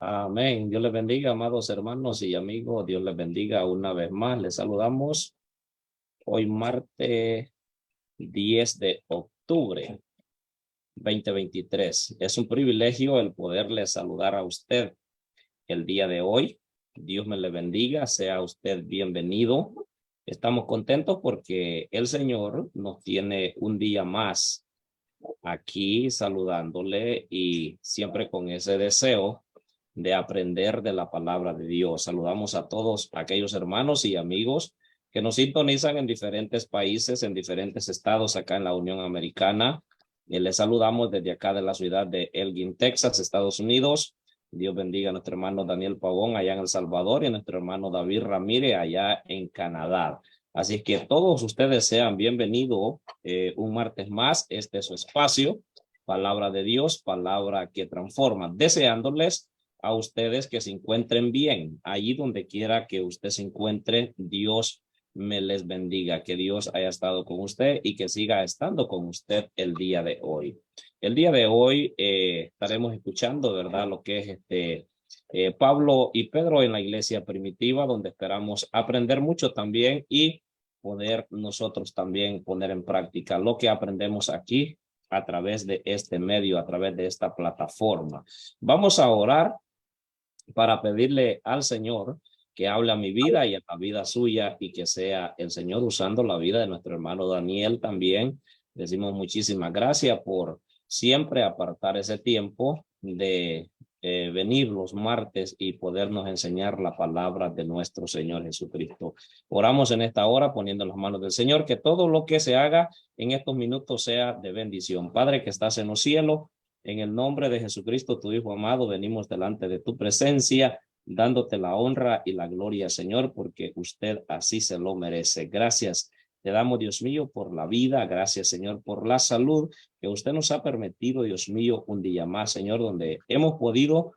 Amén. Dios les bendiga, amados hermanos y amigos. Dios les bendiga una vez más. Les saludamos hoy martes 10 de octubre 2023. Es un privilegio el poderle saludar a usted el día de hoy. Dios me le bendiga. Sea usted bienvenido. Estamos contentos porque el Señor nos tiene un día más aquí saludándole y siempre con ese deseo de aprender de la palabra de Dios. Saludamos a todos aquellos hermanos y amigos que nos sintonizan en diferentes países, en diferentes estados acá en la Unión Americana. Les saludamos desde acá de la ciudad de Elgin, Texas, Estados Unidos. Dios bendiga a nuestro hermano Daniel Pavón allá en El Salvador y a nuestro hermano David Ramírez allá en Canadá. Así que todos ustedes sean bienvenidos un martes más. Este es su espacio, palabra de Dios, palabra que transforma. Deseándoles a ustedes que se encuentren bien. Allí donde quiera que usted se encuentre, Dios me les bendiga. Que Dios haya estado con usted y que siga estando con usted el día de hoy. El día de hoy estaremos escuchando, ¿verdad? Lo que es Pablo y Pedro en la iglesia primitiva, donde esperamos aprender mucho también y poder nosotros también poner en práctica lo que aprendemos aquí a través de este medio, a través de esta plataforma. Vamos a orar para pedirle al Señor que hable a mi vida y a la vida suya y que sea el Señor usando la vida de nuestro hermano Daniel también. Decimos muchísimas gracias por siempre apartar ese tiempo de venir los martes y podernos enseñar la palabra de nuestro Señor Jesucristo. Oramos en esta hora poniendo en las manos del Señor que todo lo que se haga en estos minutos sea de bendición. Padre que estás en los cielos, en el nombre de Jesucristo, tu Hijo amado, venimos delante de tu presencia, dándote la honra y la gloria, Señor, porque usted así se lo merece. Gracias. Te damos, Dios mío, por la vida. Gracias, Señor, por la salud que usted nos ha permitido, Dios mío, un día más, Señor, donde hemos podido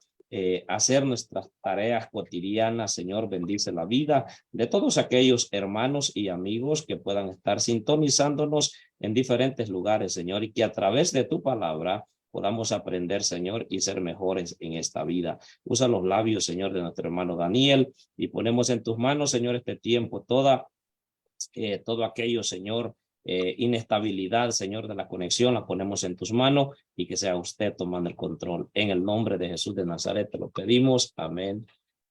hacer nuestras tareas cotidianas. Señor, bendice la vida de todos aquellos hermanos y amigos que puedan estar sintonizándonos en diferentes lugares, Señor, y que a través de tu palabra podamos aprender, Señor, y ser mejores en esta vida. Usa los labios, Señor, de nuestro hermano Daniel, y ponemos en tus manos, Señor, este tiempo, todo aquello, Señor, inestabilidad, Señor, de la conexión, la ponemos en tus manos y que sea usted tomando el control. En el nombre de Jesús de Nazaret te lo pedimos. Amén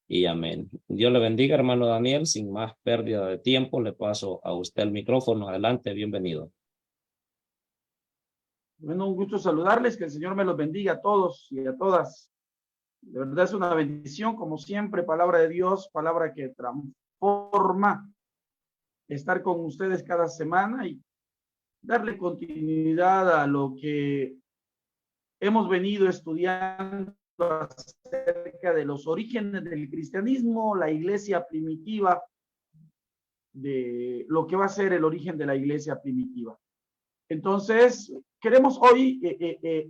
y amén. Dios le bendiga, hermano Daniel. Sin más pérdida de tiempo, le paso a usted el micrófono. Adelante, bienvenido. Bueno, un gusto saludarles, que el Señor me los bendiga a todos y a todas. De verdad es una bendición, como siempre, palabra de Dios, palabra que transforma, estar con ustedes cada semana y darle continuidad a lo que hemos venido estudiando acerca de los orígenes del cristianismo, la iglesia primitiva, de lo que va a ser el origen de la iglesia primitiva. Entonces, queremos hoy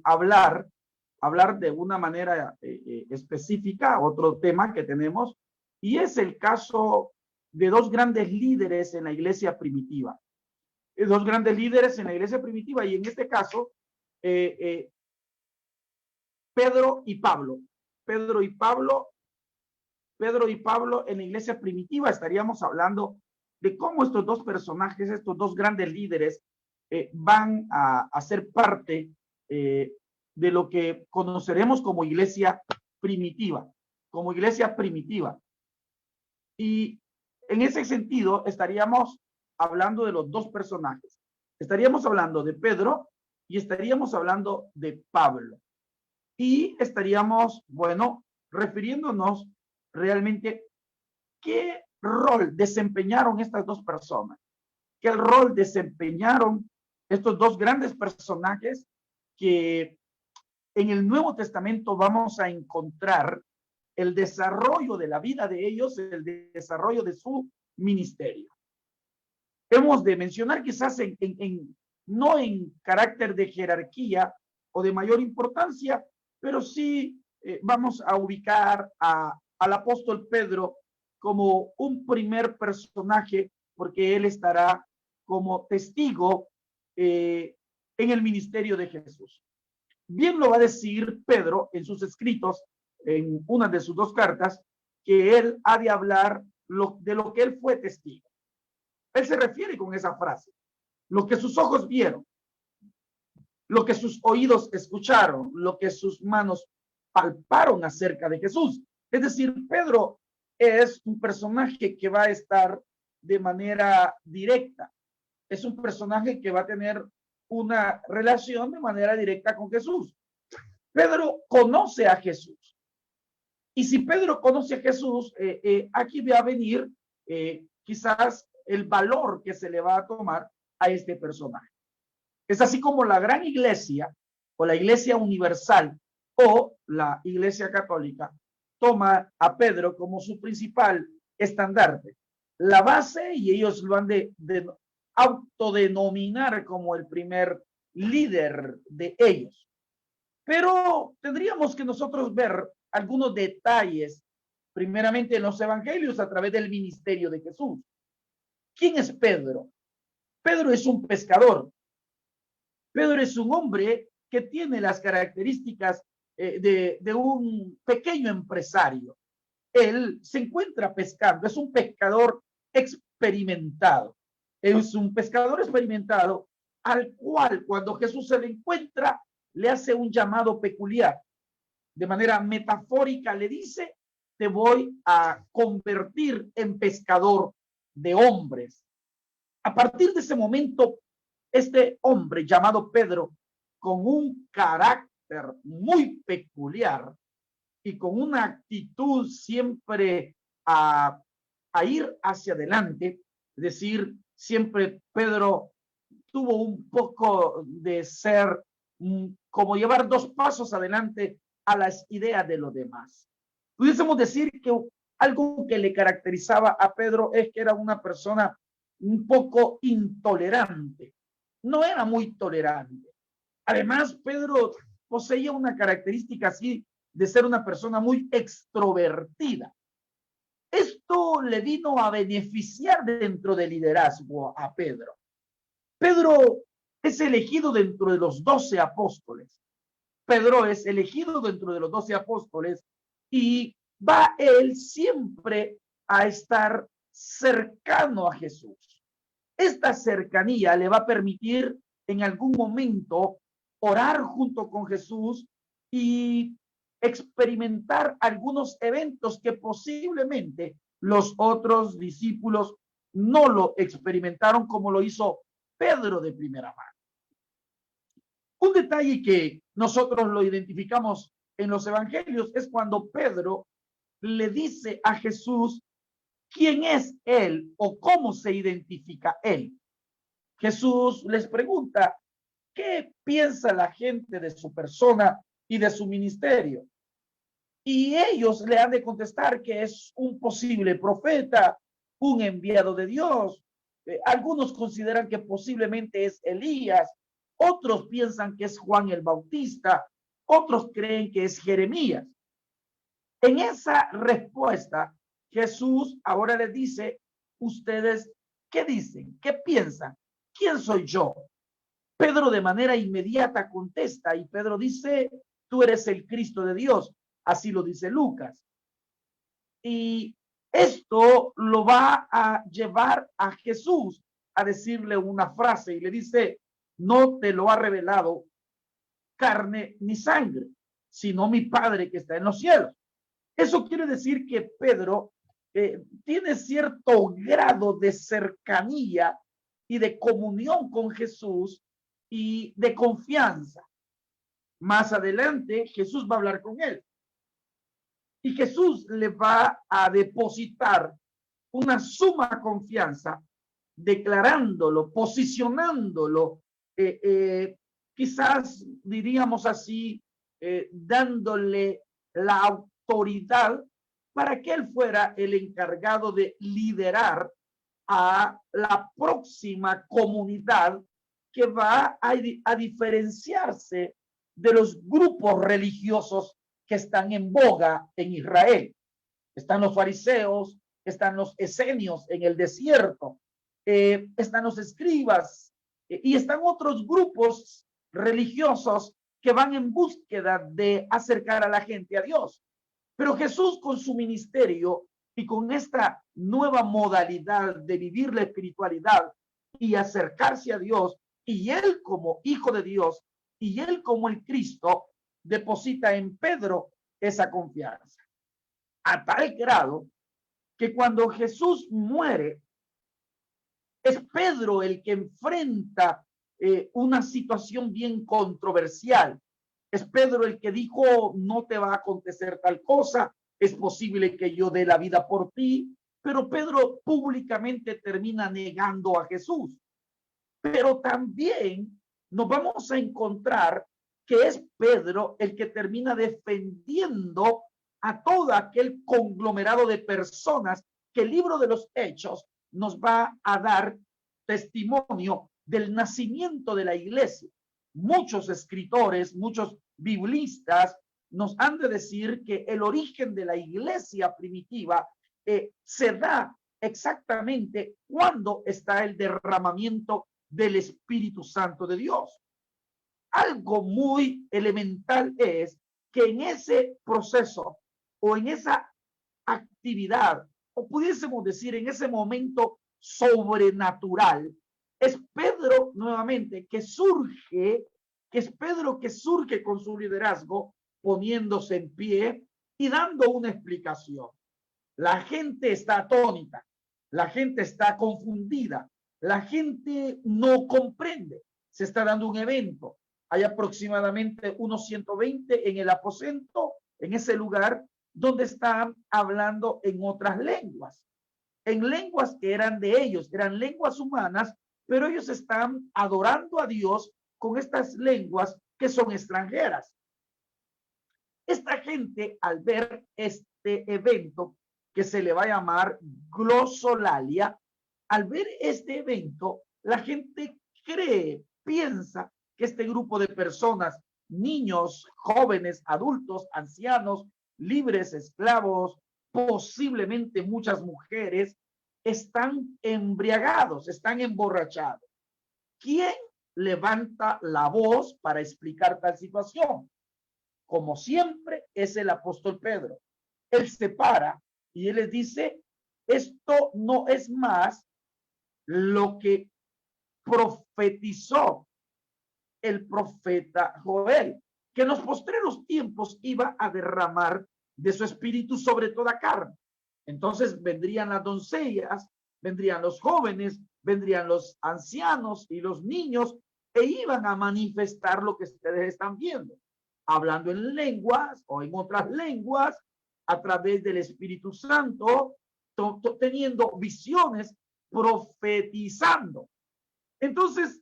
hablar de una manera específica, otro tema que tenemos, y es el caso de dos grandes líderes en la iglesia primitiva. Dos grandes líderes en la iglesia primitiva, y en este caso, Pedro y Pablo. Pedro y Pablo en la iglesia primitiva. Estaríamos hablando de cómo estos dos personajes, estos dos grandes líderes, van a ser parte de lo que conoceremos como iglesia primitiva, Y en ese sentido estaríamos hablando de los dos personajes. Estaríamos hablando de Pedro y estaríamos hablando de Pablo. Y estaríamos, bueno, refiriéndonos realmente qué rol desempeñaron estas dos personas, qué rol desempeñaron estos dos grandes personajes que en el Nuevo Testamento vamos a encontrar el desarrollo de la vida de ellos, el desarrollo de su ministerio. Hemos de mencionar quizás no en carácter de jerarquía o de mayor importancia, pero sí vamos a ubicar al apóstol Pedro como un primer personaje, porque él estará como testigo en el ministerio de Jesús. Bien lo va a decir Pedro en sus escritos en una de sus dos cartas que él ha de hablar de lo que él fue testigo. Él se refiere con esa frase, lo que sus ojos vieron, lo que sus oídos escucharon, lo que sus manos palparon acerca de Jesús. Es decir, Pedro es un personaje que va a estar de manera directa. Es un personaje que va a tener una relación de manera directa con Jesús. Pedro conoce a Jesús. Y si Pedro conoce a Jesús, aquí va a venir quizás el valor que se le va a tomar a este personaje. Es así como la gran iglesia o la iglesia universal o la iglesia católica toma a Pedro como su principal estandarte, la base, y ellos lo han de autodenominar como el primer líder de ellos. Pero tendríamos que nosotros ver algunos detalles, primeramente en los evangelios a través del ministerio de Jesús. ¿Quién es Pedro? Pedro es un pescador. Pedro es un hombre que tiene las características de un pequeño empresario. Él se encuentra pescando, es un pescador experimentado. Es un pescador experimentado al cual cuando Jesús se le encuentra, le hace un llamado peculiar. De manera metafórica le dice, te voy a convertir en pescador de hombres. A partir de ese momento, este hombre llamado Pedro, con un carácter muy peculiar y con una actitud siempre a ir hacia adelante, es decir, siempre Pedro tuvo un poco de ser como llevar dos pasos adelante a las ideas de los demás. Pudiésemos decir que algo que le caracterizaba a Pedro es que era una persona un poco intolerante. No era muy tolerante. Además, Pedro poseía una característica así de ser una persona muy extrovertida. Esto le vino a beneficiar dentro del liderazgo a Pedro. Pedro es elegido dentro de los 12 apóstoles. Pedro es elegido dentro de los 12 apóstoles y va él siempre a estar cercano a Jesús. Esta cercanía le va a permitir en algún momento orar junto con Jesús y experimentar algunos eventos que posiblemente los otros discípulos no lo experimentaron como lo hizo Pedro de primera mano. Un detalle que nosotros lo identificamos en los evangelios es cuando Pedro le dice a Jesús quién es él o cómo se identifica él. Jesús les pregunta, ¿qué piensa la gente de su persona y de su ministerio? Y ellos le han de contestar que es un posible profeta, un enviado de Dios. Algunos consideran que posiblemente es Elías, otros piensan que es Juan el Bautista, otros creen que es Jeremías. En esa respuesta, Jesús ahora les dice, ustedes, ¿qué dicen? ¿Qué piensan? ¿Quién soy yo? Pedro de manera inmediata contesta y Pedro dice, tú eres el Cristo de Dios. Así lo dice Lucas. Y esto lo va a llevar a Jesús a decirle una frase y le dice, no te lo ha revelado carne ni sangre, sino mi Padre que está en los cielos. Eso quiere decir que Pedro tiene cierto grado de cercanía y de comunión con Jesús y de confianza. Más adelante Jesús va a hablar con él. Y Jesús le va a depositar una suma confianza, declarándolo, posicionándolo, quizás diríamos así, dándole la autoridad para que él fuera el encargado de liderar a la próxima comunidad que va a diferenciarse de los grupos religiosos que están en boga en Israel. Están los fariseos, están los esenios en el desierto, están los escribas y están otros grupos religiosos que van en búsqueda de acercar a la gente a Dios. Pero Jesús, con su ministerio y con esta nueva modalidad de vivir la espiritualidad y acercarse a Dios, y él como hijo de Dios, y él como el Cristo, deposita en Pedro esa confianza. A tal grado que cuando Jesús muere, es Pedro el que enfrenta una situación bien controversial. Es Pedro el que dijo, no te va a acontecer tal cosa, es posible que yo dé la vida por ti, pero Pedro públicamente termina negando a Jesús. Pero también nos vamos a encontrar que es Pedro el que termina defendiendo a todo aquel conglomerado de personas que el libro de los Hechos nos va a dar testimonio del nacimiento de la iglesia. Muchos escritores, muchos biblistas nos han de decir que el origen de la iglesia primitiva se da exactamente cuando está el derramamiento del Espíritu Santo de Dios. Algo muy elemental es que en ese proceso o en esa actividad, o pudiésemos decir en ese momento sobrenatural, es Pedro nuevamente que es Pedro que surge con su liderazgo, poniéndose en pie y dando una explicación. La gente está atónita, la gente está confundida, la gente no comprende. Se está dando un evento. Hay aproximadamente unos 120 en el aposento, en ese lugar, donde están hablando en otras lenguas, en lenguas que eran de ellos, eran lenguas humanas, pero ellos están adorando a Dios con estas lenguas que son extranjeras. Esta gente, al ver este evento, que se le va a llamar glosolalia, al ver este evento, la gente cree, piensa que este grupo de personas, niños, jóvenes, adultos, ancianos, libres, esclavos, posiblemente muchas mujeres, están embriagados, están emborrachados. ¿Quién levanta la voz para explicar tal situación? Como siempre, es el apóstol Pedro. Él se para y él les dice, esto no es más lo que profetizó el profeta Joel, que en los postreros tiempos iba a derramar de su espíritu sobre toda carne. Entonces vendrían las doncellas, vendrían los jóvenes, vendrían los ancianos y los niños e iban a manifestar lo que ustedes están viendo, hablando en lenguas o en otras lenguas a través del Espíritu Santo, teniendo visiones, profetizando. Entonces,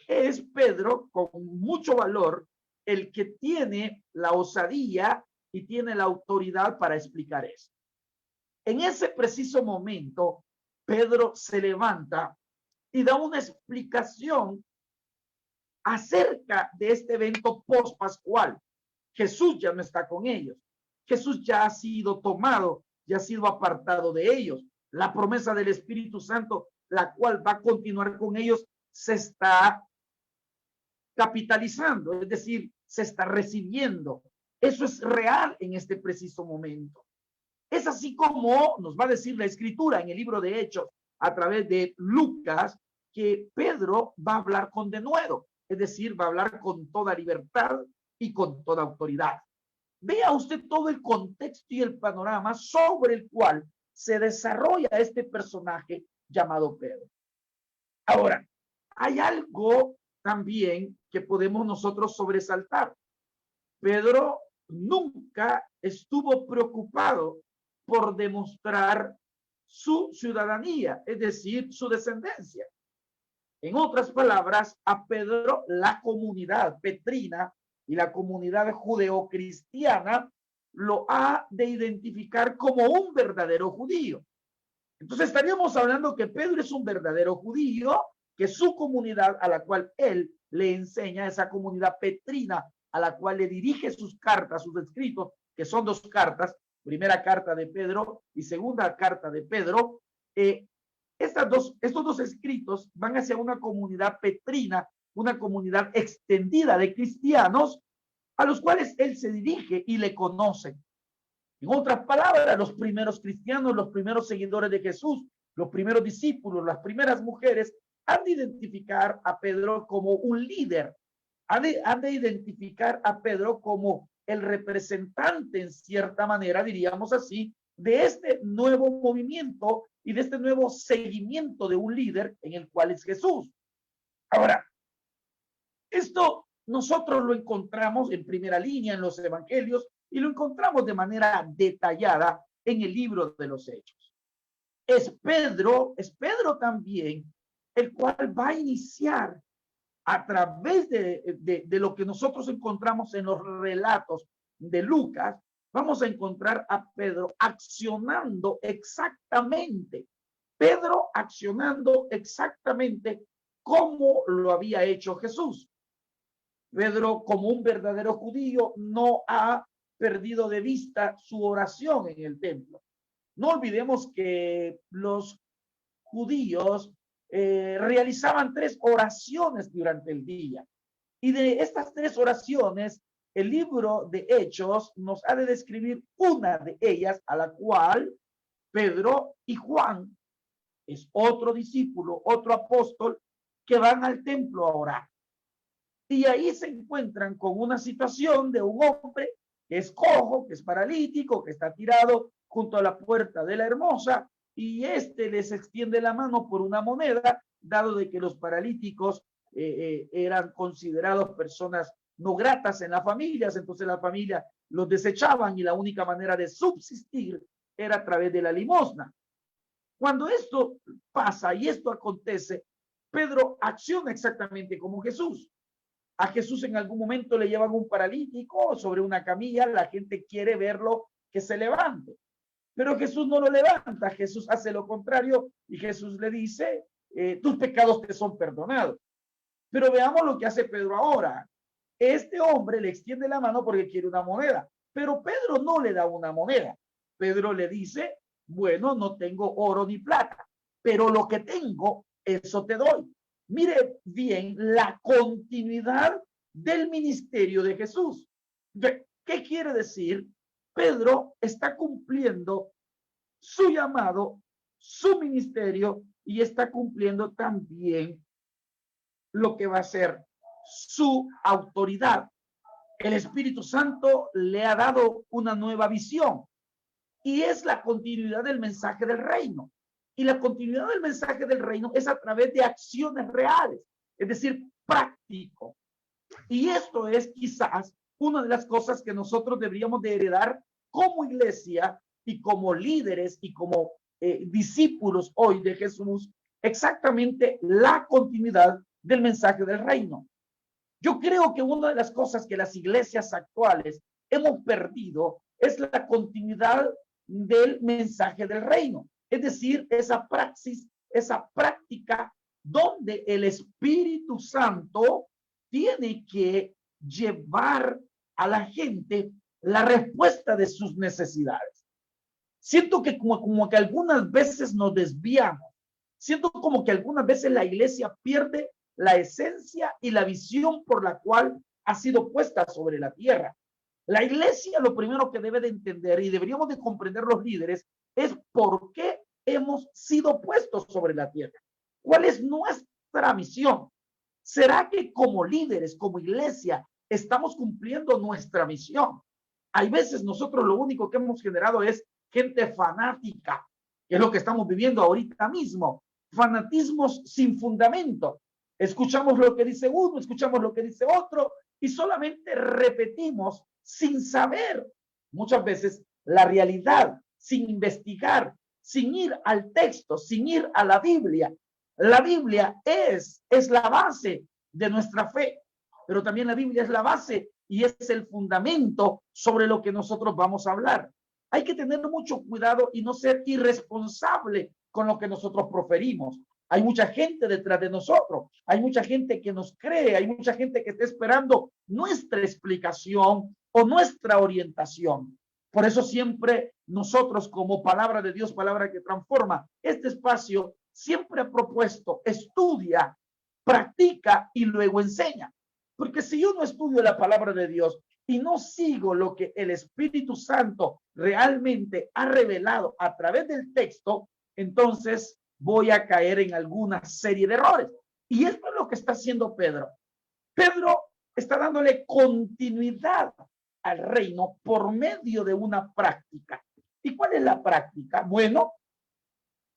es Pedro con mucho valor el que tiene la osadía y tiene la autoridad para explicar eso. En ese preciso momento, Pedro se levanta y da una explicación acerca de este evento post-pascual. Jesús ya no está con ellos. Jesús ya ha sido tomado, ya ha sido apartado de ellos. La promesa del Espíritu Santo, la cual va a continuar con ellos, se está capitalizando, es decir, se está recibiendo. Eso es real en este preciso momento. Es así como nos va a decir la Escritura en el libro de Hechos a través de Lucas, que Pedro va a hablar con denuedo, es decir, va a hablar con toda libertad y con toda autoridad. Vea usted todo el contexto y el panorama sobre el cual se desarrolla este personaje llamado Pedro. Ahora, hay algo también que podemos nosotros sobresaltar. Pedro nunca estuvo preocupado por demostrar su ciudadanía, es decir, su descendencia. En otras palabras, a Pedro la comunidad petrina y la comunidad judeocristiana lo ha de identificar como un verdadero judío. Entonces estaríamos hablando que Pedro es un verdadero judío, que su comunidad a la cual él le enseña, esa comunidad petrina a la cual le dirige sus cartas, sus escritos, que son dos cartas, primera carta de Pedro y segunda carta de Pedro, estos dos escritos van hacia una comunidad petrina, una comunidad extendida de cristianos a los cuales él se dirige y le conocen. En otras palabras, los primeros cristianos, los primeros seguidores de Jesús, los primeros discípulos, las primeras mujeres, han de identificar a Pedro como un líder, han de identificar a Pedro como el representante, en cierta manera, diríamos así, de este nuevo movimiento y de este nuevo seguimiento de un líder en el cual es Jesús. Ahora, esto nosotros lo encontramos en primera línea en los evangelios y lo encontramos de manera detallada en el libro de los Hechos. Es Pedro también el cual va a iniciar a través de lo que nosotros encontramos en los relatos de Lucas. Vamos a encontrar a Pedro accionando exactamente, como lo había hecho Jesús. Pedro, como un verdadero judío, no ha perdido de vista su oración en el templo. No olvidemos que los judíos realizaban 3 oraciones durante el día. Y de estas 3 oraciones, el libro de Hechos nos ha de describir una de ellas, a la cual Pedro y Juan, es otro discípulo, otro apóstol, que van al templo a orar. Y ahí se encuentran con una situación de un hombre que es cojo, que es paralítico, que está tirado junto a la puerta de la Hermosa, y este les extiende la mano por una moneda, dado de que los paralíticos eran considerados personas no gratas en las familias, entonces la familia los desechaban y la única manera de subsistir era a través de la limosna. Cuando esto pasa y esto acontece, Pedro acciona exactamente como Jesús. A Jesús en algún momento le llevan un paralítico sobre una camilla, la gente quiere verlo que se levante, pero Jesús no lo levanta, Jesús hace lo contrario y Jesús le dice, tus pecados te son perdonados. Pero veamos lo que hace Pedro ahora. Este hombre le extiende la mano porque quiere una moneda, pero Pedro no le da una moneda. Pedro le dice, bueno, no tengo oro ni plata, pero lo que tengo, eso te doy. Mire bien la continuidad del ministerio de Jesús. ¿Qué quiere decir? Pedro está cumpliendo su llamado, su ministerio, y está cumpliendo también lo que va a ser su autoridad. El Espíritu Santo le ha dado una nueva visión y es la continuidad del mensaje del reino. Y la continuidad del mensaje del reino es a través de acciones reales, es decir, práctico. Y esto es quizás una de las cosas que nosotros deberíamos de heredar como iglesia y como líderes y como discípulos hoy de Jesús, exactamente la continuidad del mensaje del reino. Yo creo que una de las cosas que las iglesias actuales hemos perdido es la continuidad del mensaje del reino. Es decir, esa praxis, esa práctica donde el Espíritu Santo tiene que llevar a la gente la respuesta de sus necesidades. Siento que como que algunas veces nos desviamos. Siento como que algunas veces la iglesia pierde la esencia y la visión por la cual ha sido puesta sobre la tierra. La iglesia lo primero que debe de entender y deberíamos de comprender los líderes es por qué hemos sido puestos sobre la tierra. ¿Cuál es nuestra misión? ¿Será que como líderes, como iglesia, estamos cumpliendo nuestra misión? Hay veces nosotros lo único que hemos generado es gente fanática, que es lo que estamos viviendo ahorita mismo. Fanatismos sin fundamento. Escuchamos lo que dice uno, escuchamos lo que dice otro y solamente repetimos sin saber muchas veces la realidad, sin investigar, sin ir al texto, sin ir a la Biblia. La Biblia es la base de nuestra fe, pero también la Biblia es la base y es el fundamento sobre lo que nosotros vamos a hablar. Hay que tener mucho cuidado y no ser irresponsable con lo que nosotros proferimos. Hay mucha gente detrás de nosotros, hay mucha gente que nos cree, hay mucha gente que está esperando nuestra explicación o nuestra orientación. Por eso siempre nosotros como palabra de Dios, palabra que transforma, este espacio siempre ha propuesto, estudia, practica y luego enseña. Porque si yo no estudio la palabra de Dios, y no sigo lo que el Espíritu Santo realmente ha revelado a través del texto, entonces voy a caer en alguna serie de errores. Y esto es lo que está haciendo Pedro. Pedro está dándole continuidad al reino por medio de una práctica. ¿Y cuál es la práctica? Bueno,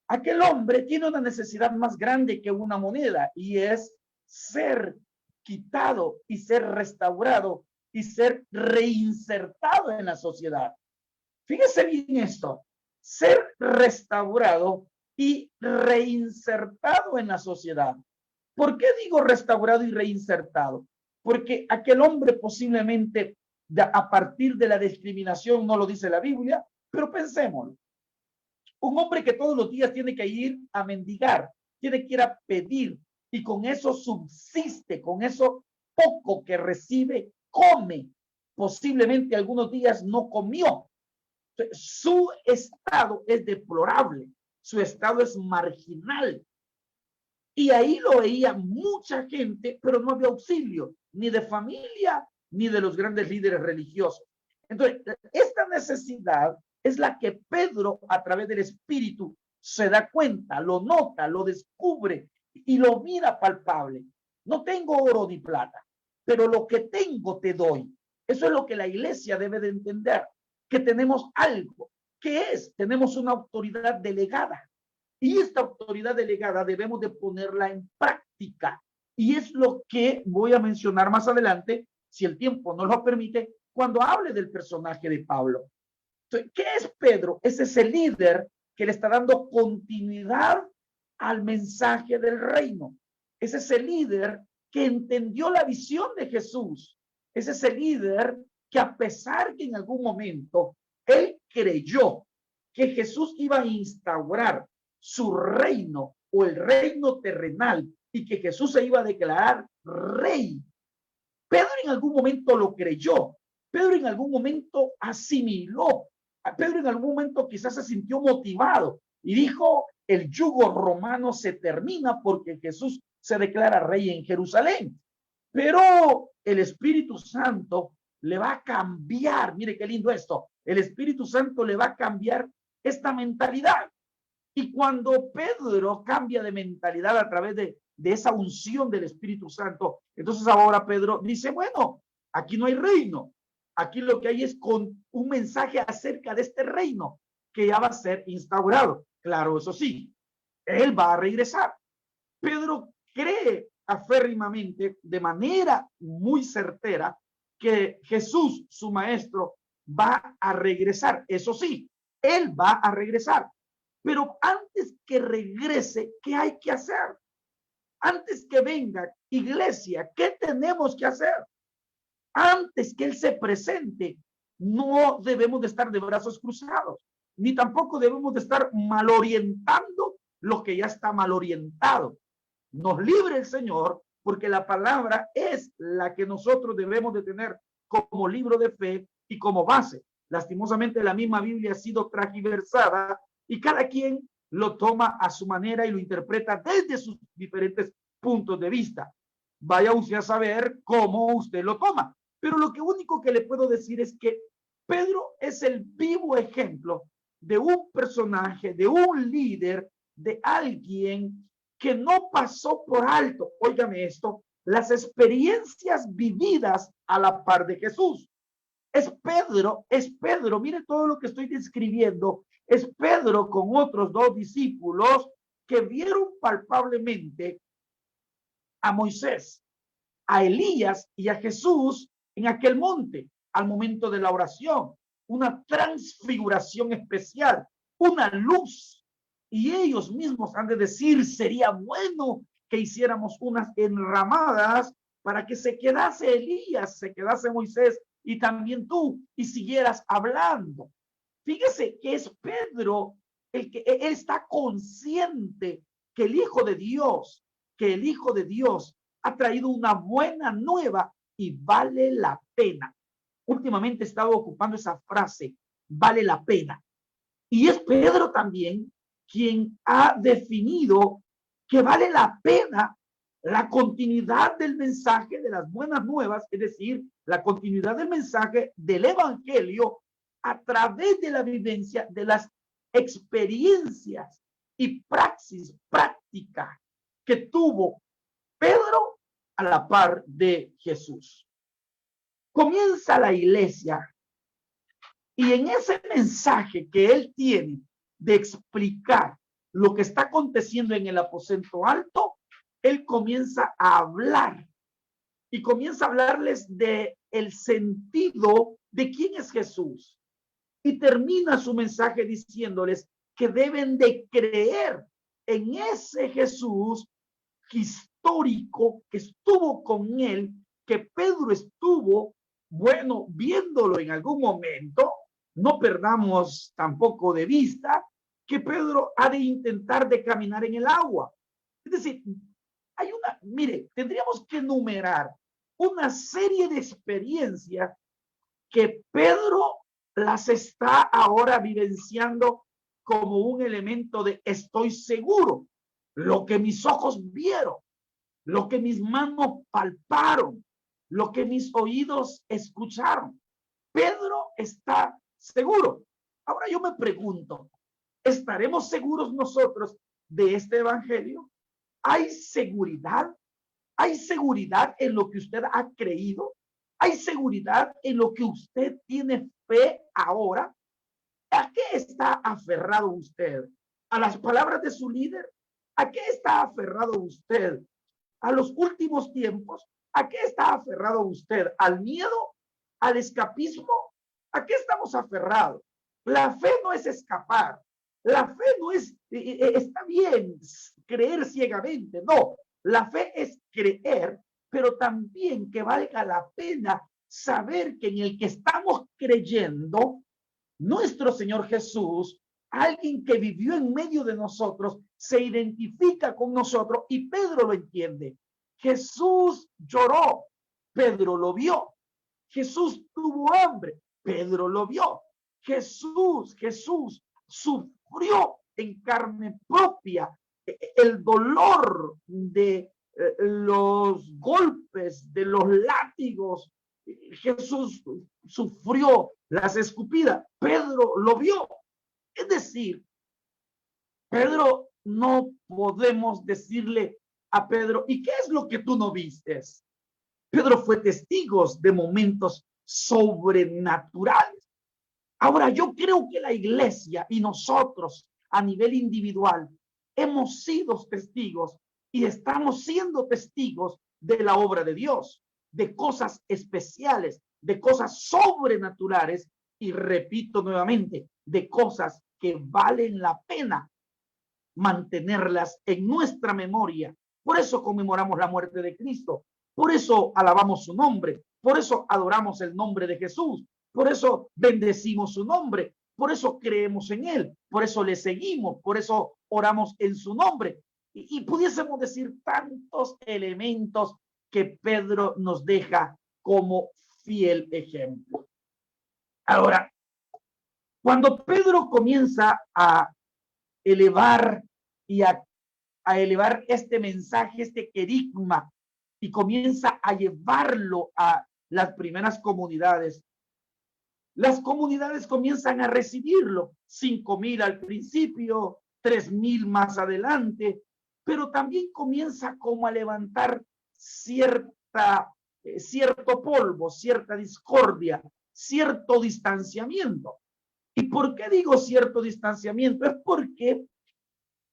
aquel hombre tiene una necesidad más grande que una moneda y es ser quitado y ser restaurado y ser reinsertado en la sociedad. Fíjese bien esto, ser restaurado y reinsertado en la sociedad. ¿Por qué digo restaurado y reinsertado? Porque aquel hombre posiblemente a partir de la discriminación, no lo dice la Biblia, pero pensemos, un hombre que todos los días tiene que ir a mendigar, tiene que ir a pedir y con eso subsiste, con eso poco que recibe, come. Posiblemente algunos días no comió. Su estado es deplorable, su estado es marginal. Y ahí lo veía mucha gente, pero no había auxilio, ni de familia, ni de los grandes líderes religiosos. Entonces, esta necesidad es la que Pedro, a través del Espíritu, se da cuenta, lo nota, lo descubre y lo mira palpable. No tengo oro ni plata, pero lo que tengo te doy. Eso es lo que la iglesia debe de entender, que tenemos algo. ¿Qué es? Tenemos una autoridad delegada. Y esta autoridad delegada debemos de ponerla en práctica. Y es lo que voy a mencionar más adelante, si el tiempo nos lo permite, cuando hable del personaje de Pablo. Entonces, ¿qué es Pedro? Es ese líder que le está dando continuidad al mensaje del reino. Es ese líder que entendió la visión de Jesús. Es ese líder que a pesar que en algún momento él creyó que Jesús iba a instaurar su reino o el reino terrenal y que Jesús se iba a declarar rey. Pedro en algún momento lo creyó. Pedro en algún momento asimiló. Pedro en algún momento quizás se sintió motivado y dijo, el yugo romano se termina porque Jesús se declara rey en Jerusalén. Pero el Espíritu Santo le va a cambiar, mire qué lindo esto, el Espíritu Santo le va a cambiar esta mentalidad. Y cuando Pedro cambia de mentalidad a través de esa unción del Espíritu Santo, entonces ahora Pedro dice, bueno, aquí no hay reino, aquí lo que hay es con un mensaje acerca de este reino que ya va a ser instaurado. Claro, eso sí, él va a regresar. Pedro cree aférrimamente, de manera muy certera, que Jesús, su maestro, va a regresar. Eso sí, él va a regresar. Pero antes que regrese, ¿qué hay que hacer? Antes que venga, iglesia, ¿qué tenemos que hacer? Antes que él se presente, no debemos de estar de brazos cruzados, ni tampoco debemos de estar mal orientando lo que ya está mal orientado. Nos libre el Señor, porque la palabra es la que nosotros debemos de tener como libro de fe y como base. Lastimosamente la misma Biblia ha sido transversada y cada quien lo toma a su manera y lo interpreta desde sus diferentes puntos de vista. Vaya usted a saber cómo usted lo toma. Pero lo que único que le puedo decir es que Pedro es el vivo ejemplo de un personaje, de un líder, de alguien que no pasó por alto, óigame esto, las experiencias vividas a la par de Jesús. Es Pedro, mire todo lo que estoy describiendo, es Pedro con otros dos discípulos que vieron palpablemente a Moisés, a Elías y a Jesús en aquel monte al momento de la oración, una transfiguración especial, una luz. Y ellos mismos han de decir, sería bueno que hiciéramos unas enramadas para que se quedase Elías, se quedase Moisés y también tú y siguieras hablando. Fíjese que es Pedro el que él está consciente que el Hijo de Dios, ha traído una buena nueva y vale la pena. Últimamente he estado ocupando esa frase, vale la pena. Y es Pedro también quien ha definido que vale la pena la continuidad del mensaje de las buenas nuevas, es decir, la continuidad del mensaje del evangelio a través de la vivencia de las experiencias y praxis práctica que tuvo Pedro a la par de Jesús. Comienza la iglesia y en ese mensaje que él tiene de explicar lo que está aconteciendo en el aposento alto, él comienza a hablar y comienza a hablarles de el sentido de quién es Jesús. Y termina su mensaje diciéndoles que deben de creer en ese Jesús histórico que estuvo con él, que Pedro estuvo, bueno, viéndolo en algún momento. No perdamos tampoco de vista que Pedro ha de intentar de caminar en el agua. Es decir, hay mire, tendríamos que enumerar una serie de experiencias que Pedro las está ahora vivenciando como un elemento de estoy seguro, lo que mis ojos vieron, lo que mis manos palparon, lo que mis oídos escucharon. Pedro está seguro. Ahora yo me pregunto, ¿estaremos seguros nosotros de este evangelio? ¿Hay seguridad? ¿Hay seguridad en lo que usted ha creído? ¿Hay seguridad en lo que usted tiene fe ahora? ¿A qué está aferrado usted? ¿A las palabras de su líder? ¿A qué está aferrado usted? ¿A los últimos tiempos? ¿A qué está aferrado usted? ¿Al miedo? ¿Al escapismo? ¿A qué estamos aferrados? La fe no es escapar. La fe no es, está bien creer ciegamente. No, la fe es creer, pero también que valga la pena saber que en el que estamos creyendo, nuestro Señor Jesús, alguien que vivió en medio de nosotros, se identifica con nosotros y Pedro lo entiende. Jesús lloró, Pedro lo vio. Jesús tuvo hambre, Pedro lo vio. Jesús sufrió en carne propia el dolor de los golpes, de los látigos. Jesús sufrió las escupidas, Pedro lo vio. Es decir, Pedro, no podemos decirle a Pedro, ¿y qué es lo que tú no vistes? Pedro fue testigo de momentos sobrenaturales. Ahora, yo creo que la iglesia y nosotros a nivel individual hemos sido testigos y estamos siendo testigos de la obra de Dios, de cosas especiales, de cosas sobrenaturales y repito nuevamente, de cosas que valen la pena mantenerlas en nuestra memoria. Por eso conmemoramos la muerte de Cristo, por eso alabamos su nombre, por eso adoramos el nombre de Jesús, por eso bendecimos su nombre, por eso creemos en él, por eso le seguimos, por eso oramos en su nombre. Y pudiésemos decir tantos elementos que Pedro nos deja como fiel ejemplo. Ahora, cuando Pedro comienza a elevar y a elevar este mensaje, este querigma, y comienza a llevarlo a las primeras comunidades, las comunidades comienzan a recibirlo, 5,000 al principio, 3,000 más adelante, pero también comienza como a levantar cierto polvo, cierta discordia, cierto distanciamiento. ¿Y por qué digo cierto distanciamiento? Es porque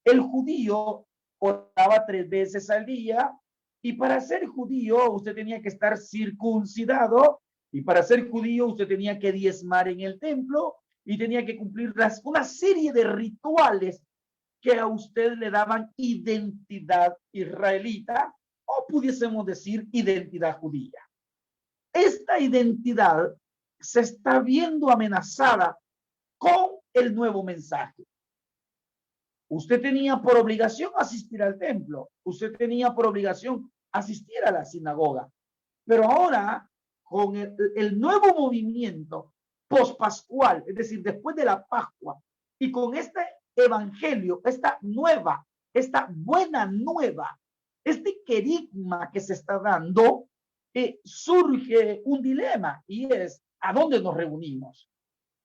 el judío oraba 3 veces al día y para ser judío usted tenía que estar circuncidado y para ser judío usted tenía que diezmar en el templo y tenía que cumplir una serie de rituales que a usted le daban identidad israelita o pudiésemos decir identidad judía. Esta identidad se está viendo amenazada con el nuevo mensaje. Usted tenía por obligación asistir al templo, usted tenía por obligación asistir a la sinagoga, pero ahora con el nuevo movimiento pospascual, es decir, después de la Pascua, y con este evangelio, esta buena nueva, este querigma que se está dando, surge un dilema y es, ¿a dónde nos reunimos?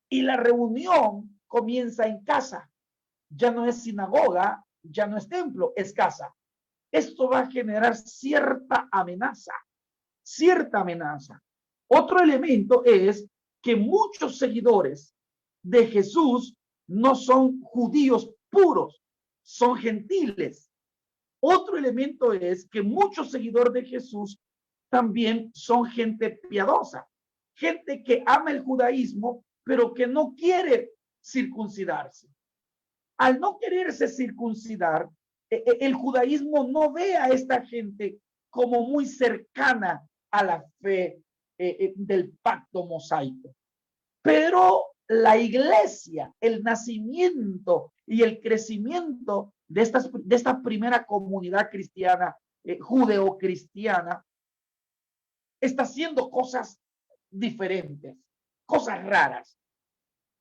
Y la reunión comienza en casa. Ya no es sinagoga, ya no es templo, es casa. Esto va a generar cierta amenaza, cierta amenaza. Otro elemento es que muchos seguidores de Jesús no son judíos puros, son gentiles. Otro elemento es que muchos seguidores de Jesús también son gente piadosa, gente que ama el judaísmo, pero que no quiere circuncidarse. Al no quererse circuncidar, el judaísmo no ve a esta gente como muy cercana a la fe del pacto mosaico. Pero la iglesia, el nacimiento y el crecimiento de esta primera comunidad cristiana, judeo-cristiana, está haciendo cosas diferentes, cosas raras.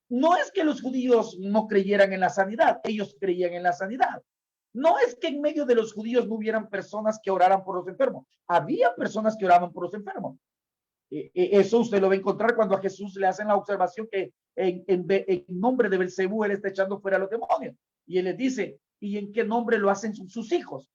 No es que los judíos no creyeran en la sanidad, ellos creían en la sanidad. No es que en medio de los judíos no hubieran personas que oraran por los enfermos. Había personas que oraban por los enfermos. Eso usted lo va a encontrar cuando a Jesús le hacen la observación que en nombre de Belcebú él está echando fuera a los demonios. Y él les dice, ¿y en qué nombre lo hacen sus hijos?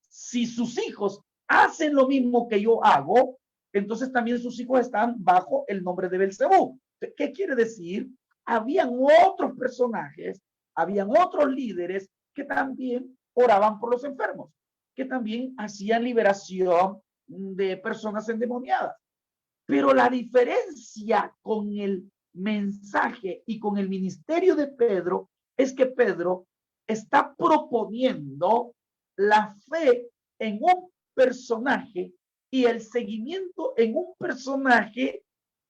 Si sus hijos hacen lo mismo que yo hago, entonces también sus hijos están bajo el nombre de Belcebú. ¿Qué quiere decir? Habían otros personajes, habían otros líderes que también oraban por los enfermos, que también hacían liberación de personas endemoniadas. Pero la diferencia con el mensaje y con el ministerio de Pedro es que Pedro está proponiendo la fe en un personaje y el seguimiento en un personaje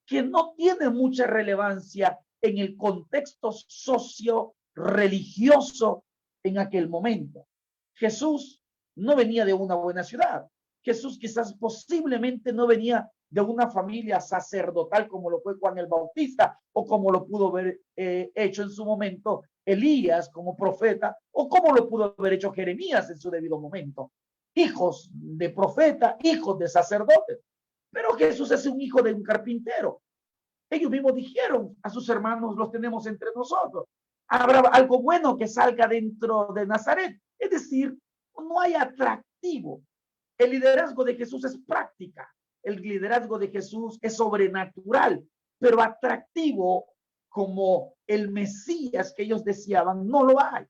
que no tiene mucha relevancia en el contexto socio-religioso en aquel momento. Jesús no venía de una buena ciudad. Jesús quizás posiblemente no venía de una familia sacerdotal como lo fue Juan el Bautista o como lo pudo haber hecho en su momento Elías como profeta o como lo pudo haber hecho Jeremías en su debido momento. Hijos de profeta, hijos de sacerdotes. Pero Jesús es un hijo de un carpintero. Ellos mismos dijeron a sus hermanos, los tenemos entre nosotros. Habrá algo bueno que salga dentro de Nazaret. Es decir, no hay atractivo. El liderazgo de Jesús es práctica. El liderazgo de Jesús es sobrenatural, pero atractivo como el Mesías que ellos deseaban, no lo hay.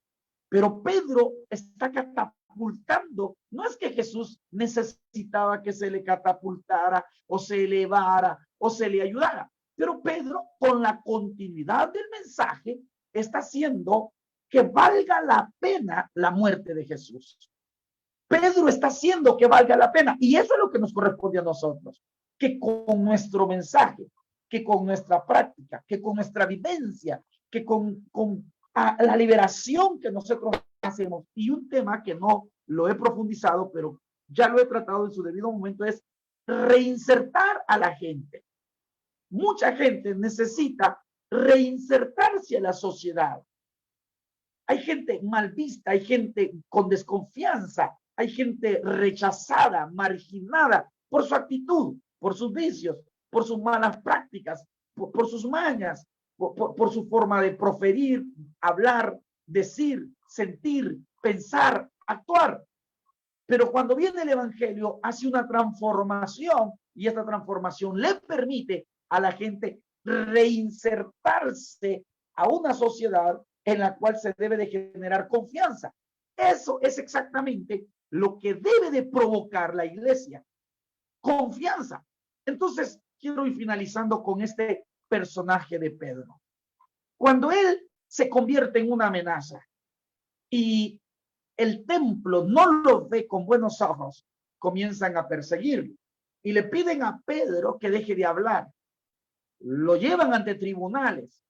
Pero Pedro está catapultando. No es que Jesús necesitaba que se le catapultara o se elevara o se le ayudara. Pero Pedro, con la continuidad del mensaje, está haciendo que valga la pena la muerte de Jesús. Pedro está haciendo que valga la pena. Y eso es lo que nos corresponde a nosotros. Que con nuestro mensaje, que con nuestra práctica, que con nuestra vivencia, que con la liberación que nosotros hacemos. Y un tema que no lo he profundizado, pero ya lo he tratado en su debido momento, es reinsertar a la gente. Mucha gente necesita reinsertarse a la sociedad. Hay gente mal vista, hay gente con desconfianza, hay gente rechazada, marginada por su actitud, por sus vicios, por sus malas prácticas, por sus mañas, por su forma de proferir, hablar, decir, sentir, pensar, actuar. Pero cuando viene el evangelio, hace una transformación y esta transformación le permite a la gente reinsertarse a una sociedad en la cual se debe de generar confianza. Eso es exactamente lo que debe de provocar la iglesia. Confianza. Entonces, quiero ir finalizando con este personaje de Pedro. Cuando él se convierte en una amenaza y el templo no lo ve con buenos ojos, comienzan a perseguirlo y le piden a Pedro que deje de hablar. Lo llevan ante tribunales.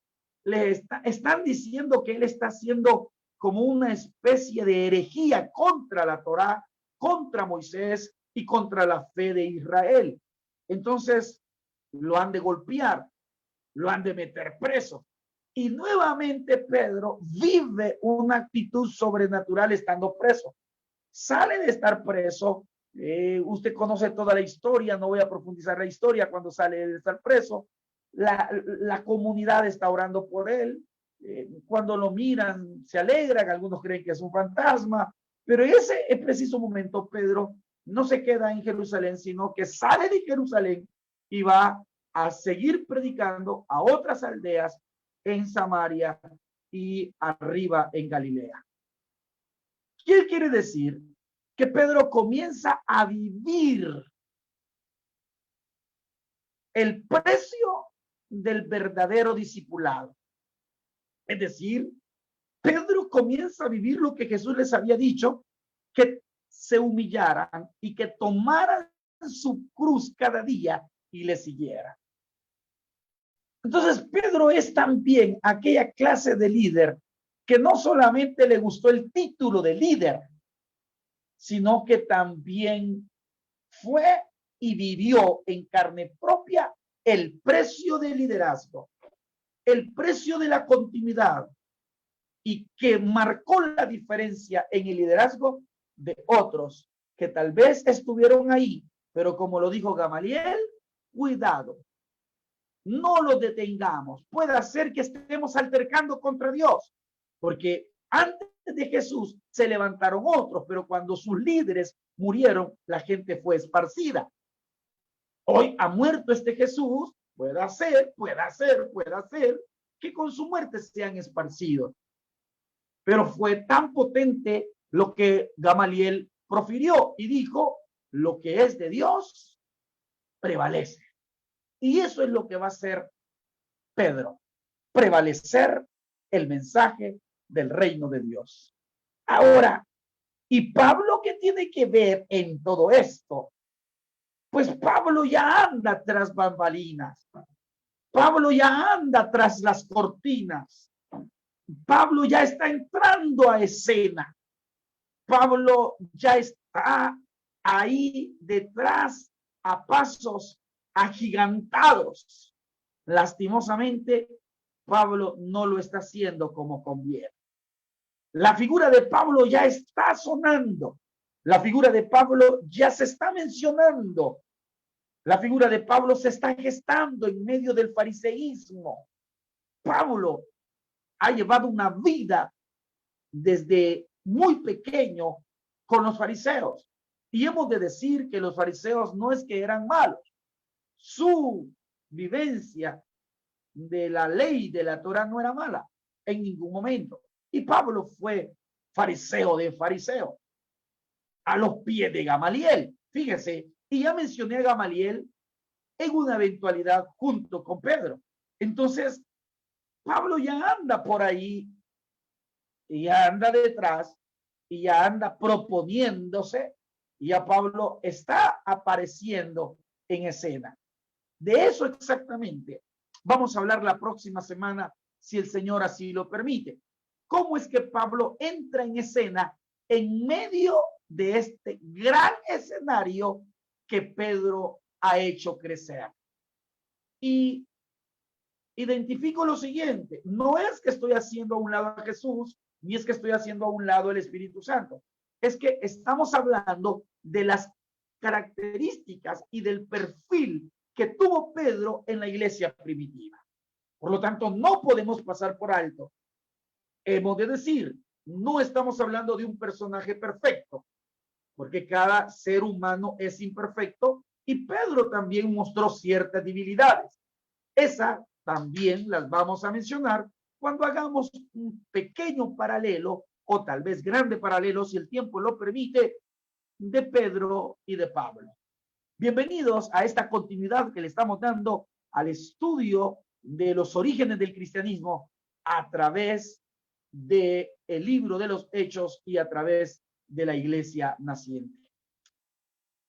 Le están diciendo que él está haciendo como una especie de herejía contra la Torá, contra Moisés y contra la fe de Israel. Entonces lo han de golpear, lo han de meter preso. Y nuevamente Pedro vive una actitud sobrenatural estando preso. sale de estar preso. Usted conoce toda la historia, no voy a profundizar la historia. Cuando sale de estar preso, la comunidad está orando por él. Cuando lo miran, se alegran, algunos creen que es un fantasma, pero en ese preciso momento Pedro no se queda en Jerusalén, sino que sale de Jerusalén y va a seguir predicando a otras aldeas en Samaria y arriba en Galilea. ¿Qué quiere decir? Que Pedro comienza a vivir el precio del verdadero discipulado. Es decir, Pedro comienza a vivir lo que Jesús les había dicho, que se humillaran y que tomaran su cruz cada día y le siguieran. Entonces, Pedro es también aquella clase de líder que no solamente le gustó el título de líder, sino que también fue y vivió en carne propia el precio del liderazgo, el precio de la continuidad, y que marcó la diferencia en el liderazgo de otros que tal vez estuvieron ahí, pero como lo dijo Gamaliel, cuidado, no lo detengamos. Puede ser que estemos altercando contra Dios, porque antes de Jesús se levantaron otros, pero cuando sus líderes murieron, la gente fue esparcida. Hoy ha muerto este Jesús, puede ser que con su muerte sean esparcidos. Pero fue tan potente lo que Gamaliel profirió y dijo, lo que es de Dios prevalece. Y eso es lo que va a hacer Pedro, prevalecer el mensaje del reino de Dios. Ahora, ¿y Pablo qué tiene que ver en todo esto? Pues Pablo ya anda tras bambalinas. Pablo ya anda tras las cortinas. Pablo ya está entrando a escena. Pablo ya está ahí detrás a pasos agigantados. Lastimosamente, Pablo no lo está haciendo como conviene. La figura de Pablo ya está sonando. La figura de Pablo ya se está mencionando. La figura de Pablo se está gestando en medio del fariseísmo. Pablo ha llevado una vida desde muy pequeño con los fariseos. Y hemos de decir que los fariseos no es que eran malos. Su vivencia de la ley de la Torah no era mala en ningún momento. Y Pablo fue fariseo de fariseo, a los pies de Gamaliel. Fíjese, y ya mencioné a Gamaliel en una eventualidad junto con Pedro. Entonces, Pablo ya anda por ahí, y ya anda detrás, y ya anda proponiéndose, y ya Pablo está apareciendo en escena. De eso exactamente vamos a hablar la próxima semana, si el Señor así lo permite. ¿Cómo es que Pablo entra en escena en medio de este gran escenario que Pedro ha hecho crecer? Y identifico lo siguiente, no es que estoy haciendo a un lado a Jesús, ni es que estoy haciendo a un lado el Espíritu Santo, es que estamos hablando de las características y del perfil que tuvo Pedro en la iglesia primitiva. Por lo tanto, no podemos pasar por alto. Hemos de decir, no estamos hablando de un personaje perfecto, porque cada ser humano es imperfecto y Pedro también mostró ciertas debilidades. Esa también las vamos a mencionar cuando hagamos un pequeño paralelo o tal vez grande paralelo, si el tiempo lo permite, de Pedro y de Pablo. Bienvenidos a esta continuidad que le estamos dando al estudio de los orígenes del cristianismo a través del libro de los Hechos y a través de la iglesia naciente.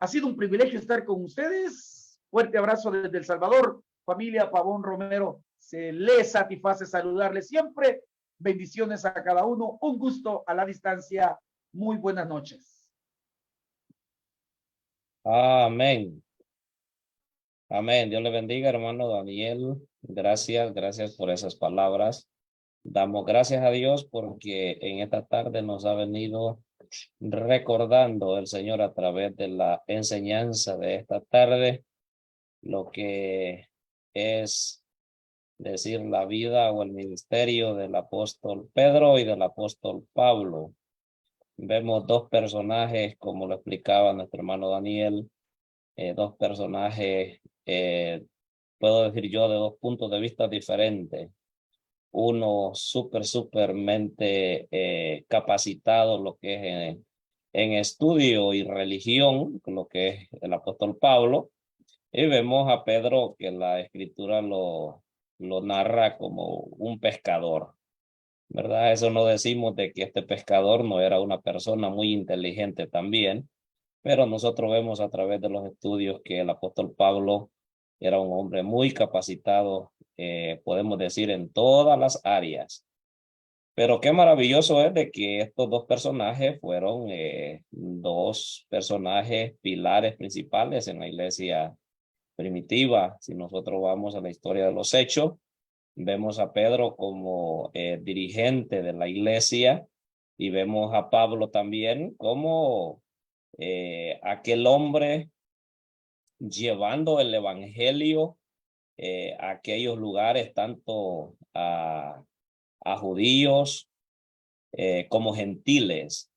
Ha sido un privilegio estar con ustedes. Fuerte abrazo desde El Salvador. Familia Pavón Romero, se les satisface saludarles siempre. Bendiciones a cada uno. Un gusto a la distancia. Muy buenas noches. Amén. Amén. Dios le bendiga, hermano Daniel. Gracias por esas palabras. Damos gracias a Dios porque en esta tarde nos ha venido recordando el Señor a través de la enseñanza de esta tarde, lo que es decir la vida o el ministerio del apóstol Pedro y del apóstol Pablo. Vemos dos personajes, como lo explicaba nuestro hermano Daniel, dos personajes, puedo decir yo, de dos puntos de vista diferentes. Uno súpermente capacitado, lo que es en estudio y religión, lo que es el apóstol Pablo, y vemos a Pedro que la escritura lo narra como un pescador, ¿verdad? Eso no decimos de que este pescador no era una persona muy inteligente también, pero nosotros vemos a través de los estudios que el apóstol Pablo era un hombre muy capacitado, podemos decir, en todas las áreas. Pero qué maravilloso es de que estos dos personajes fueron dos personajes pilares principales en la iglesia primitiva. Si nosotros vamos a la historia de los hechos, vemos a Pedro como dirigente de la iglesia y vemos a Pablo también como aquel hombre llevando el evangelio a aquellos lugares, tanto a judíos como gentiles.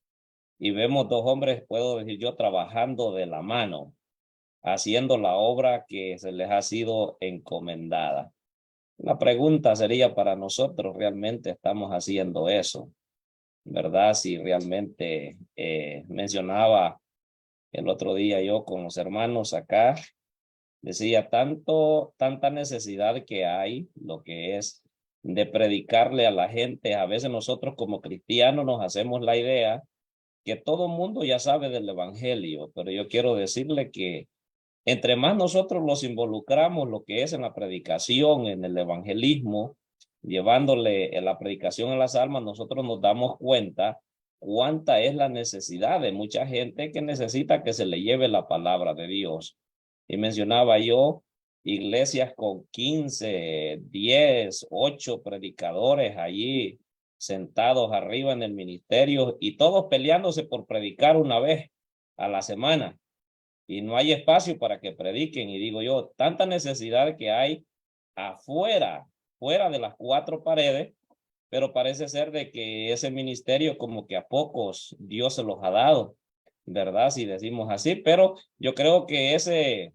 Y vemos dos hombres, puedo decir yo, trabajando de la mano, haciendo la obra que se les ha sido encomendada. La pregunta sería para nosotros, ¿realmente estamos haciendo eso? ¿Verdad? Si realmente mencionaba el otro día yo con los hermanos acá, decía tanta necesidad que hay, lo que es de predicarle a la gente. A veces nosotros como cristianos nos hacemos la idea que todo mundo ya sabe del evangelio, pero yo quiero decirle que entre más nosotros los involucramos, lo que es en la predicación, en el evangelismo, llevándole la predicación a las almas, nosotros nos damos cuenta cuánta es la necesidad de mucha gente que necesita que se le lleve la palabra de Dios. Y mencionaba yo iglesias con 15, 10, 8 predicadores allí sentados arriba en el ministerio y todos peleándose por predicar una vez a la semana y no hay espacio para que prediquen. Y digo yo, tanta necesidad que hay afuera, fuera de las cuatro paredes, pero parece ser de que ese ministerio como que a pocos Dios se los ha dado, ¿verdad? Si decimos así, pero yo creo que ese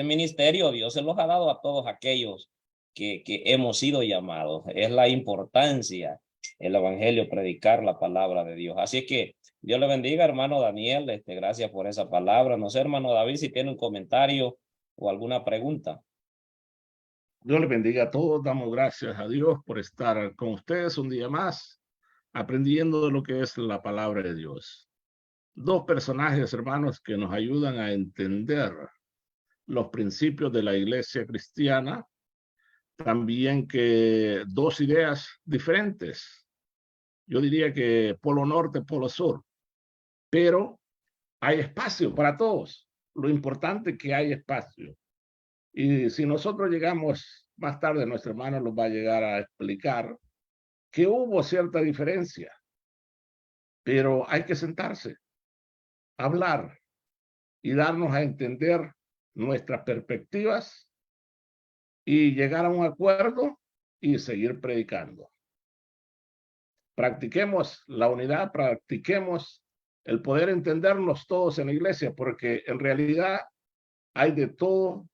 ministerio Dios se los ha dado a todos aquellos que hemos sido llamados. Es la importancia, el evangelio, predicar la palabra de Dios. Así que Dios le bendiga, hermano Daniel. Gracias por esa palabra. No sé, hermano David, si tiene un comentario o alguna pregunta. Dios les bendiga a todos. Damos gracias a Dios por estar con ustedes un día más, aprendiendo de lo que es la palabra de Dios. Dos personajes, hermanos, que nos ayudan a entender los principios de la iglesia cristiana, también que dos ideas diferentes. Yo diría que polo norte, polo sur, pero hay espacio para todos. Lo importante es que hay espacio. Y si nosotros llegamos más tarde, nuestro hermano nos va a llegar a explicar que hubo cierta diferencia, pero hay que sentarse, hablar y darnos a entender nuestras perspectivas y llegar a un acuerdo y seguir predicando. Practiquemos la unidad, practiquemos el poder entendernos todos en la iglesia, porque en realidad hay de todo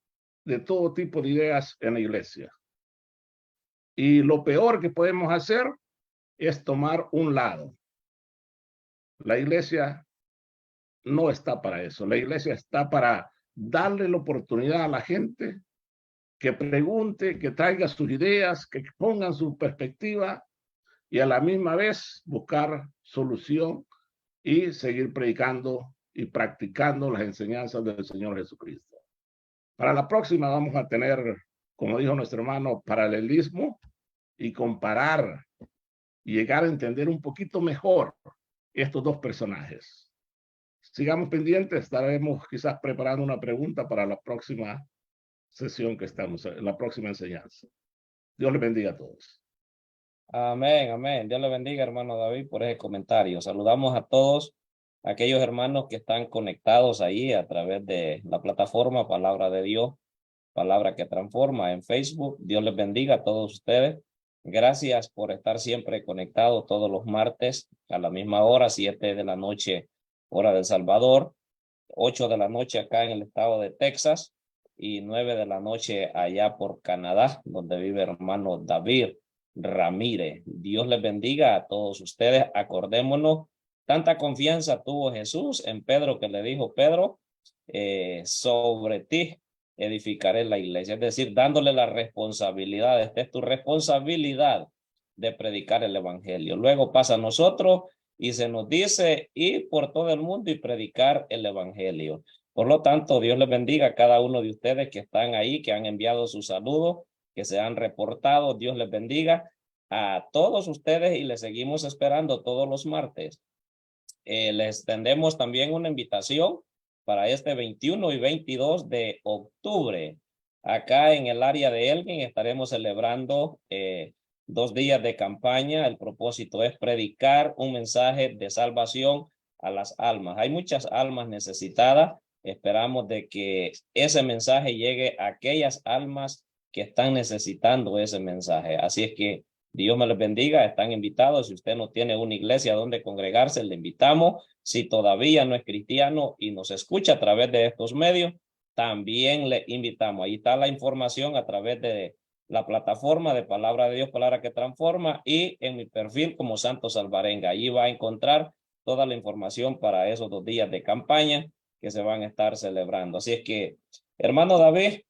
tipo de ideas en la iglesia. Y lo peor que podemos hacer es tomar un lado. La iglesia no está para eso. La iglesia está para darle la oportunidad a la gente que pregunte, que traiga sus ideas, que pongan su perspectiva y a la misma vez buscar solución y seguir predicando y practicando las enseñanzas del Señor Jesucristo. Para la próxima vamos a tener, como dijo nuestro hermano, paralelismo y comparar y llegar a entender un poquito mejor estos dos personajes. Sigamos pendientes, estaremos quizás preparando una pregunta para la próxima sesión que estamos, la próxima enseñanza. Dios les bendiga a todos. Amén, amén. Dios le bendiga, hermano David, por ese comentario. Saludamos a todos aquellos hermanos que están conectados ahí a través de la plataforma Palabra de Dios, Palabra que Transforma en Facebook. Dios les bendiga a todos ustedes. Gracias por estar siempre conectados todos los martes a la misma hora, 7 de la noche, hora de El Salvador, 8 de la noche acá en el estado de Texas y 9 de la noche allá por Canadá, donde vive hermano David Ramírez. Dios les bendiga a todos ustedes. Acordémonos, tanta confianza tuvo Jesús en Pedro que le dijo, Pedro, sobre ti edificaré la iglesia. Es decir, dándole la responsabilidad, esta es tu responsabilidad de predicar el evangelio. Luego pasa a nosotros y se nos dice ir por todo el mundo y predicar el evangelio. Por lo tanto, Dios les bendiga a cada uno de ustedes que están ahí, que han enviado sus saludos, que se han reportado. Dios les bendiga a todos ustedes y les seguimos esperando todos los martes. Les extendemos también una invitación para este 21 y 22 de octubre. Acá en el área de Elgin estaremos celebrando 2 días de campaña. El propósito es predicar un mensaje de salvación a las almas. Hay muchas almas necesitadas. Esperamos de que ese mensaje llegue a aquellas almas que están necesitando ese mensaje. Así es que Dios me les bendiga, están invitados. Si usted no tiene una iglesia donde congregarse, le invitamos. Si todavía no es cristiano y nos escucha a través de estos medios, también le invitamos. Ahí está la información a través de la plataforma de Palabra de Dios, Palabra que Transforma, y en mi perfil como Santos Alvarenga. Allí va a encontrar toda la información para esos 2 días de campaña que se van a estar celebrando. Así es que, hermano David,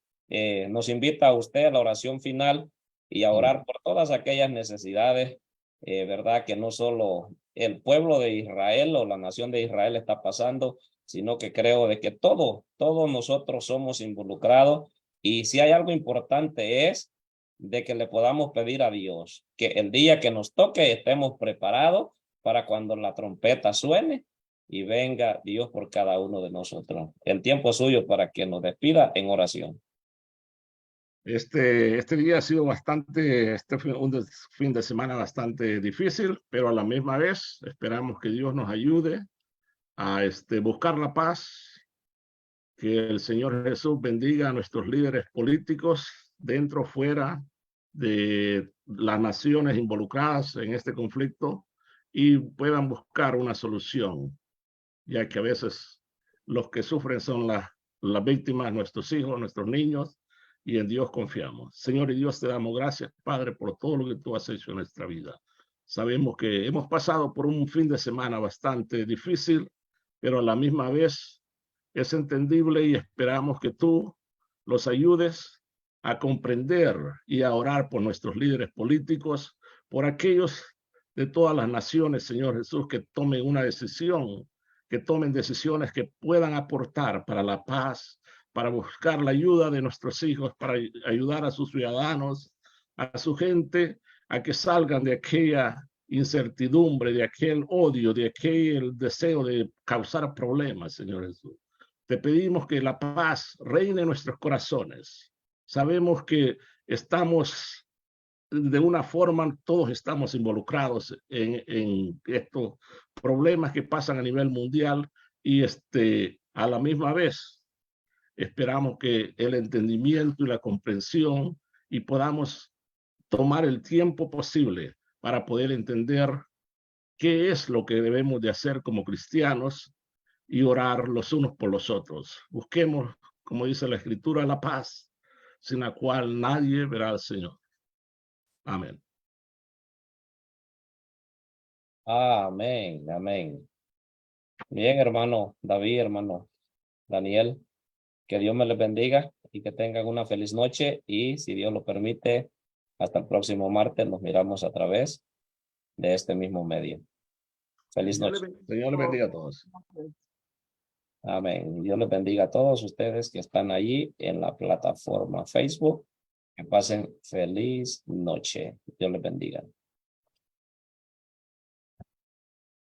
nos invita a usted a la oración final y a orar por todas aquellas necesidades, ¿verdad? Que no solo el pueblo de Israel o la nación de Israel está pasando, sino que creo de que todos nosotros somos involucrados. Y si hay algo importante es de que le podamos pedir a Dios que el día que nos toque estemos preparados para cuando la trompeta suene y venga Dios por cada uno de nosotros. El tiempo es suyo para que nos despida en oración. Este día ha sido bastante, un fin de semana bastante difícil, pero a la misma vez esperamos que Dios nos ayude a buscar la paz, que el Señor Jesús bendiga a nuestros líderes políticos dentro, fuera de las naciones involucradas en este conflicto y puedan buscar una solución, ya que a veces los que sufren son las víctimas, nuestros hijos, nuestros niños, y en Dios confiamos. Señor y Dios, te damos gracias, Padre, por todo lo que tú has hecho en nuestra vida. Sabemos que hemos pasado por un fin de semana bastante difícil, pero a la misma vez es entendible y esperamos que tú los ayudes a comprender y a orar por nuestros líderes políticos, por aquellos de todas las naciones, Señor Jesús, que tomen una decisión, que tomen decisiones que puedan aportar para la paz, para buscar la ayuda de nuestros hijos, para ayudar a sus ciudadanos, a su gente, a que salgan de aquella incertidumbre, de aquel odio, de aquel deseo de causar problemas, Señor Jesús. Te pedimos que la paz reine en nuestros corazones. Sabemos que estamos, de una forma, todos estamos involucrados en estos problemas que pasan a nivel mundial y a la misma vez esperamos que el entendimiento y la comprensión y podamos tomar el tiempo posible para poder entender qué es lo que debemos de hacer como cristianos y orar los unos por los otros. Busquemos, como dice la Escritura, la paz, sin la cual nadie verá al Señor. Amén. Amén, amén. Bien, hermano David, hermano Daniel, que Dios me les bendiga y que tengan una feliz noche y si Dios lo permite, hasta el próximo martes nos miramos a través de este mismo medio. Feliz noche. Señor le bendiga a todos. Amén. Dios les bendiga a todos ustedes que están allí en la plataforma Facebook. Que pasen feliz noche. Dios les bendiga.